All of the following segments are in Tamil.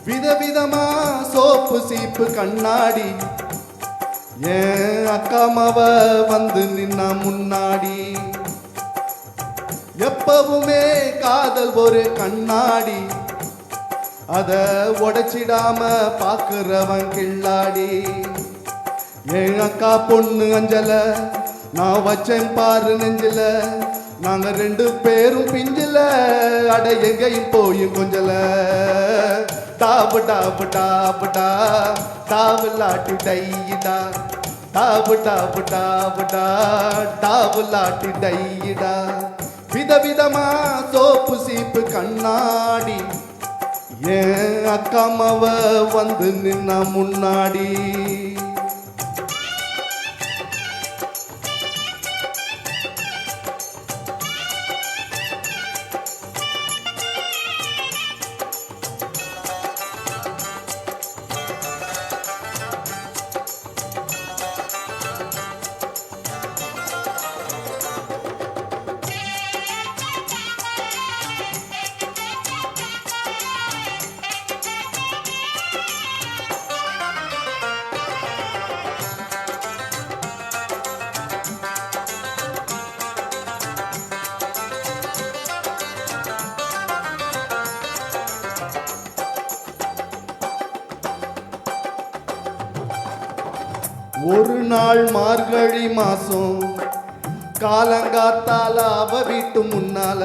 விதவிதமா சோப்பு சீப்பு கண்ணாடி ஏன் அக்காமவ வந்து நின்னா முன்னாடி. எப்பவுமே காதல் ஒரு கண்ணாடி, அத உடைச்சிடாம பாக்குறவன் கில்லாடி. என் அக்கா பொண்ணு அஞ்சல நான் வச்சேன் பாரு நெஞ்சில, நாங்க ரெண்டு பேரும் பிஞ்சில அட எங்கேயும் போய் கொஞ்சல. டாபு டாபு டாபு டா டாபு லாட்டி டையிடா, டாபு டாபு டாபு டா டாபு லாட்டி டையிடா. விதவிதமா சோப்பு சீப்பு கண்ணாடி ஏன் அக்காமவ வந்து நின்னா முன்னாடி. ஒரு நாள் மார்கழி மாசம் காலங்காத்தால அவ வீட்டு முன்னால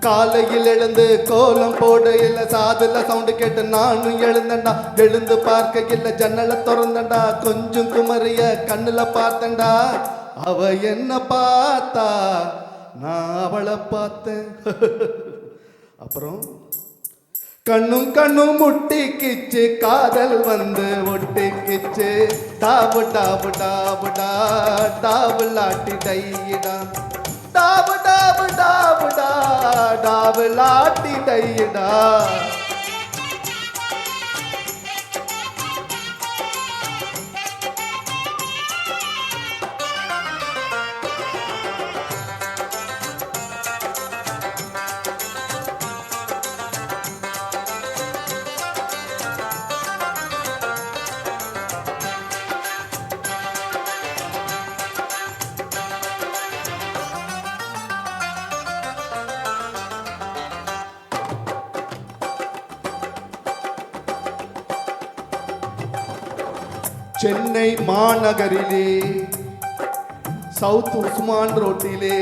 காலையில் எழுந்து கோலம் போடையில சாதுல சவுண்டு கேட்டு நானும் எழுந்தண்டா. எழுந்து பார்க்க இல்ல ஜன்னலை திறந்தண்டா, கொஞ்சம் குமரிய கண்ணுல பார்த்தண்டா. அவ என்ன பார்த்தா நான் அவளை பார்த்தேன். அப்புறம் கண்ணும் கண்ணும் முட்டிக்கிச்சு காதல் வந்து ஒட்டிக்கிச்சு. டாபு டாபு டாபு டா டாபு லாட்டி டையிடா, டாபு டாபு டாபு டா டாபு லாட்டி டையிடா. சென்னை மாநகரிலே சவுத் உஸ்மான் ரோட்டிலே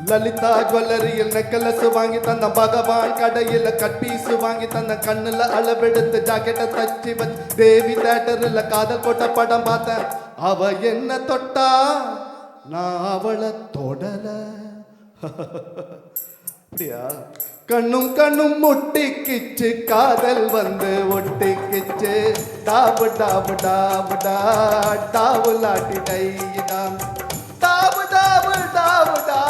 லலிதா ஜுவல்லரியில் நெக்கலஸ் வாங்கி தந்த பகவான் கடையில் கட்பீஸ் வாங்கி தந்த கண்ணுல அளவெடுத்து ஜாக்கெட்டை தச்சு வச்சு தேவி தேட்டரில் காதல் போட்ட படம் பார்த்தேன். அவ என்ன தொட்டா நான் அவளை தொடல. அப்படியா? கண்ணும் கண்ணும் முட்டிக்கிச்சு காதல் வந்து ஒட்டிக்கிச்சு. டாபு டாபு டாபு டா டாபு லாட்டி டையிடா, டாபு டாபு டாபு டா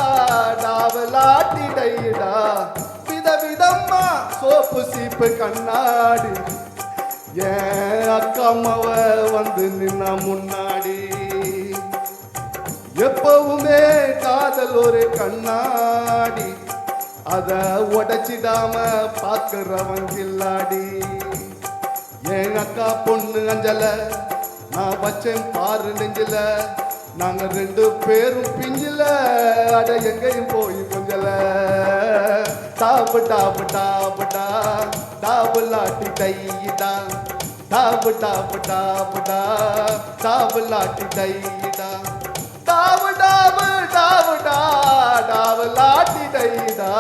டாபு லாட்டி டையிடா. விதவிதமா சோப்பு சீப்பு கண்ணாடி ஏன் அக்காமவ வந்து நின்னா முன்னாடி. எப்பவுமே காதல் ஒரு கண்ணாடி, அத உடைச்சிடாம பாக்குறவன் கில்லாடி. என் அக்கா பொண்ணு அஞ்சல நான் வச்சேன் பாரு நெஞ்சில, நாங்க ரெண்டு பேரும் பிஞ்சில அட எங்கேயும் போய் கொஞ்சல. டாபு டாபு டாபு டா டாபு லாட்டி டையிடா, டாபு டாபு டாபு டா டாபு லாட்டி டையிடா, டாபு டாபு டாபு டா டாபு லாட்டி டையிடா,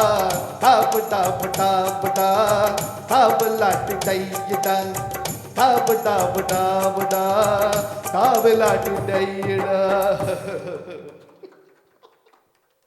டாபு டாபு டாபு டா டாபு லாட்டி டையிடா, டாபு டாபு டாபு டா டாபு லாட்டி டையிடா.